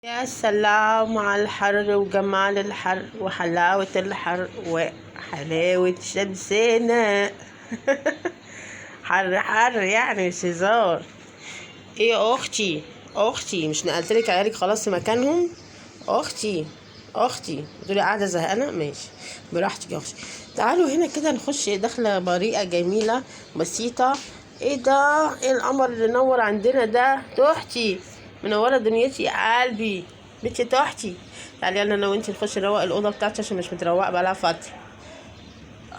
يا سلام على الحر وجمال الحر وحلاوة الحر وحلاوة شمسنا. حر حر يعني مش هزار. ايه يا اختي مش نقلتلك عيالك خلاص في مكانهم؟ اختي بتقولي قاعدة زهقانة؟ ماشي براحتك يا اختي. تعالوا هنا كده نخش دخلة بريئة جميلة بسيطة. ايه ده؟ ايه القمر اللي نور عندنا ده؟ تحتي منورة دنيتي يا قلبي، بنتي تحتي. تعالي يلا انا وانتي نخش نروق الأوضة بتاعتي عشان مش متروقة بقالها فترة.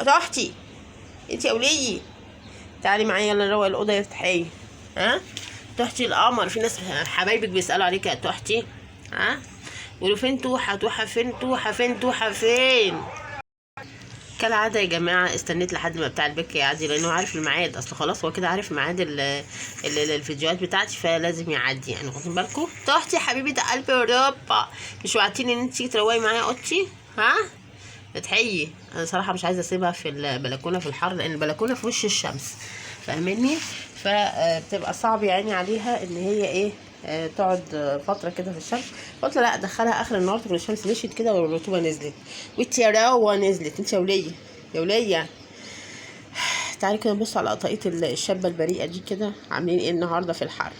تحتي انتي يا ولية، تعالي معايا يلا نروق الأوضة يا فتحية. ها تحتي القمر، في ناس حبايبك بيسألوا عليك يا تحتي. ها يقولوا فين توحة فين. كالعادة يا جماعة استنيت لحد ما بتاع البك يعدي لأنه عارف الميعاد، أصل خلاص هو كده عارف ميعاد الفيديوهات بتاعتي فلازم يعدي، يعني واخدين بالكم. تحتي حبيبة قلب أوروبا، مش وعدتيني إن انت تيجي تروقي معايا أوضتي؟ ها بتحيي. أنا صراحة مش عايزة أسيبها في البلكونة في الحر لأن البلكونة في وش الشمس، فاهمني؟ فبتبقى صعب يعني عليها إن هي إيه تقعد فترة كده في الشمس. قلت لا ادخلها اخر النهار تكون الشمس مشيت كده والرطوبة نزلت والتراوة نزلت. انت يا ولية تعالي كده نبص على قطاقية الشابة البريئة دي كده عاملين ايه النهاردة في الحر.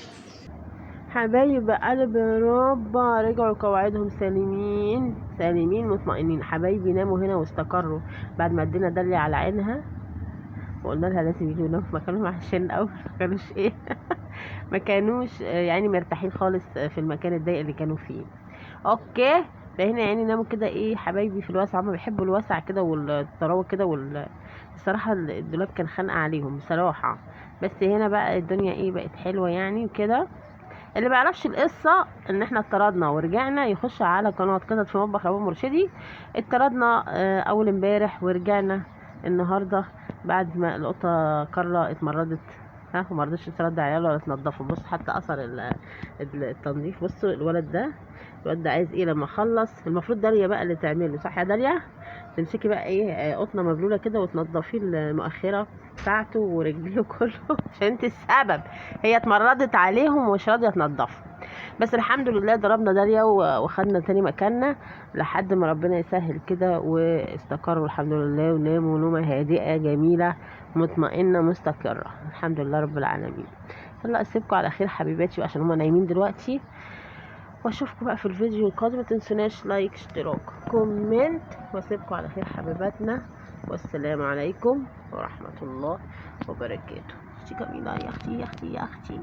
حبايب قلب ربا رجعوا قواعدهم سالمين مطمئنين. حبايبي ناموا هنا واستقروا بعد ما ادينا دلي على عينها وقلنا لها لازم يجوا يناموا في مكانهم عشان الاول ما كانوش ايه ما كانوش يعني مرتاحين خالص في المكان الضيق اللي كانوا فيه. اوكي فهنا يعني ناموا كده ايه حبايبي في الواسع، هما بيحبوا الواسع كده والطراوه كده الصراحه الدولاب كان خانقه عليهم بصراحه، بس هنا بقى الدنيا ايه بقت حلوه يعني وكده. اللي بيعرفش القصه ان احنا اتطردنا ورجعنا يخش على قناه قطط في مطبخ ابو مرشدي. اتطردنا اول امبارح ورجعنا النهارده بعد ما القطه كارلا اتمردت وما رضتش ترد عياله ولا تنضفه. بص حتى اثر التنظيف. بصوا الواد ده عايز ايه لما اخلص؟ المفروض داليا بقى اللي تعمله، صح يا داليا؟ تمسكي بقى ايه قطنه مبلوله كده وتنضفيه المؤخره بتاعته ورجليه كله عشان انت السبب. هي اتمردت عليهم ومش راضيه تنضفه، بس الحمد لله ضربنا داليا وخدنا تاني مكاننا لحد ما ربنا يسهل كده واستقروا الحمد لله وناموا نومه هادئه جميله مطمئنه مستقره الحمد لله رب العالمين. يلا اسيبكم على خير حبيباتي عشان هما نايمين دلوقتي، واشوفكم بقى في الفيديو القادم. متنسوناش لايك اشتراك كومنت، واسيبكم على خير حبيباتنا، والسلام عليكم ورحمة الله وبركاته. اختي جميلة يا اختي.